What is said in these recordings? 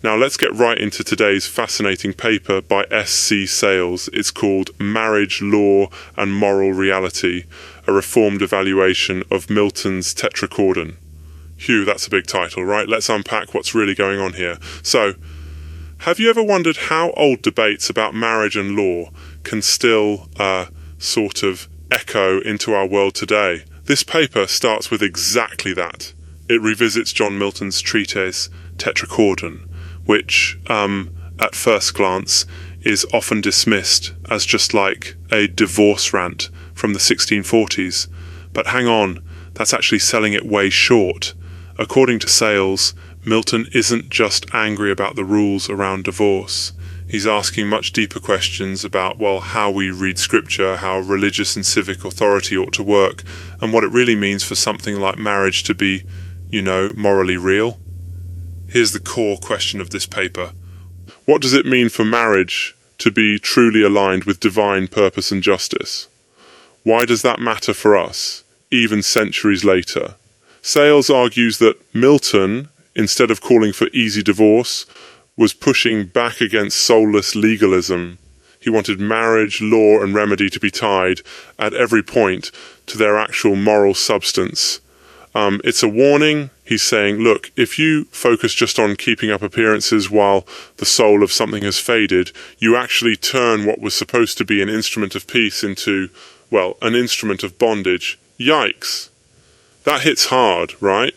Now let's get right into today's fascinating paper by S.C. Sayles. It's called Marriage, Law and Moral Reality, a Reformed Evaluation of Milton's Tetrachordon. Phew, that's a big title, right? Let's unpack what's really going on here. So, have you ever wondered how old debates about marriage and law can still sort of echo into our world today? This paper starts with exactly that. It revisits John Milton's treatise Tetrachordon, which, at first glance, is often dismissed as just like a divorce rant from the 1640s. But hang on, that's actually selling it way short. According to Sayles, Milton isn't just angry about the rules around divorce. He's asking much deeper questions about, well, how we read scripture, how religious and civic authority ought to work, and what it really means for something like marriage to be, morally real. Here's the core question of this paper. What does it mean for marriage to be truly aligned with divine purpose and justice? Why does that matter for us, even centuries later? Sayles argues that Milton, instead of calling for easy divorce, was pushing back against soulless legalism. He wanted marriage, law, and remedy to be tied at every point to their actual moral substance. It's a warning. He's saying, look, if you focus just on keeping up appearances while the soul of something has faded, you actually turn what was supposed to be an instrument of peace into, well, an instrument of bondage. Yikes. That hits hard, right?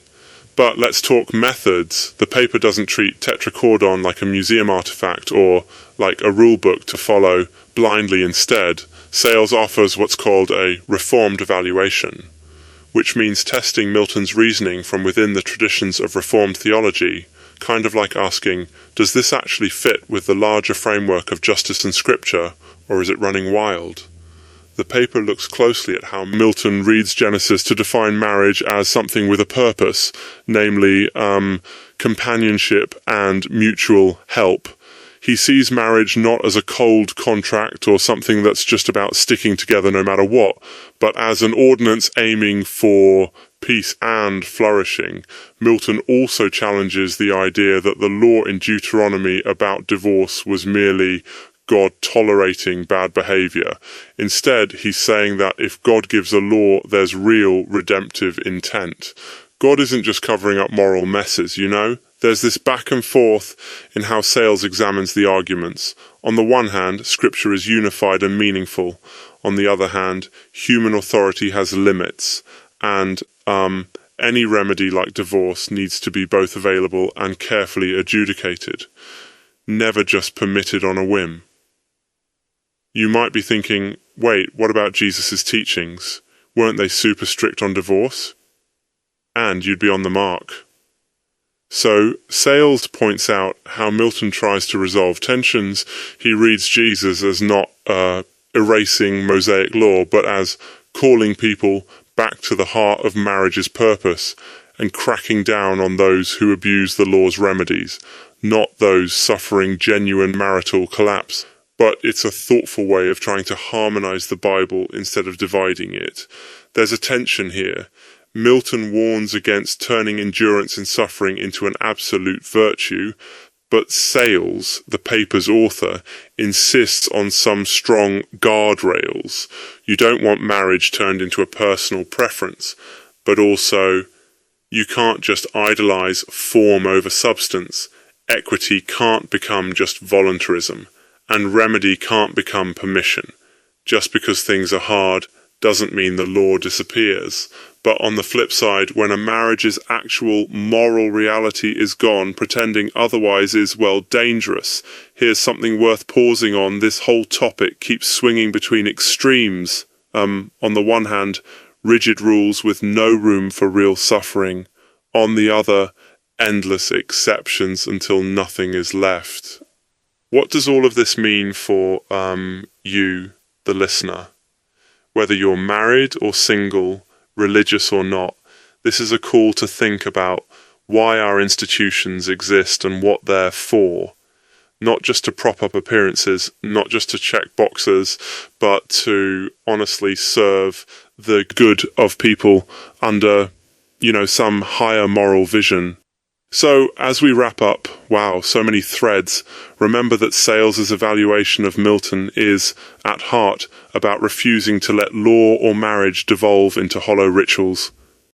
But let's talk methods. The paper doesn't treat Tetrachordon like a museum artifact or like a rule book to follow blindly instead. Sayles offers what's called a reformed evaluation, which means testing Milton's reasoning from within the traditions of Reformed theology, kind of like asking, does this actually fit with the larger framework of justice and scripture, or is it running wild? The paper looks closely at how Milton reads Genesis to define marriage as something with a purpose, namely companionship and mutual help. He sees marriage not as a cold contract or something that's just about sticking together no matter what, but as an ordinance aiming for peace and flourishing. Milton also challenges the idea that the law in Deuteronomy about divorce was merely God tolerating bad behavior. Instead, he's saying that if God gives a law, there's real redemptive intent. God isn't just covering up moral messes, There's this back and forth in how Sayles examines the arguments. On the one hand, scripture is unified and meaningful. On the other hand, human authority has limits, and any remedy like divorce needs to be both available and carefully adjudicated, never just permitted on a whim. You might be thinking, wait, what about Jesus' teachings? Weren't they super strict on divorce? And you'd be on the mark. So, Sayles points out how Milton tries to resolve tensions. He reads Jesus as not erasing Mosaic law, but as calling people back to the heart of marriage's purpose and cracking down on those who abuse the law's remedies, not those suffering genuine marital collapse. But it's a thoughtful way of trying to harmonize the Bible instead of dividing it. There's a tension here. Milton warns against turning endurance in suffering into an absolute virtue, but Sayles, the paper's author, insists on some strong guardrails. You don't want marriage turned into a personal preference, but also you can't just idolize form over substance. Equity can't become just voluntarism. And remedy can't become permission. Just because things are hard doesn't mean the law disappears. But on the flip side, when a marriage's actual moral reality is gone, pretending otherwise is, well, dangerous. Here's something worth pausing on. This whole topic keeps swinging between extremes. On the one hand, rigid rules with no room for real suffering. On the other, endless exceptions until nothing is left. What does all of this mean for you, the listener? Whether you're married or single, religious or not, this is a call to think about why our institutions exist and what they're for. Not just to prop up appearances, not just to check boxes, but to honestly serve the good of people under, some higher moral vision. So, as we wrap up, wow, so many threads, remember that Sayles' evaluation of Milton is, at heart, about refusing to let law or marriage devolve into hollow rituals.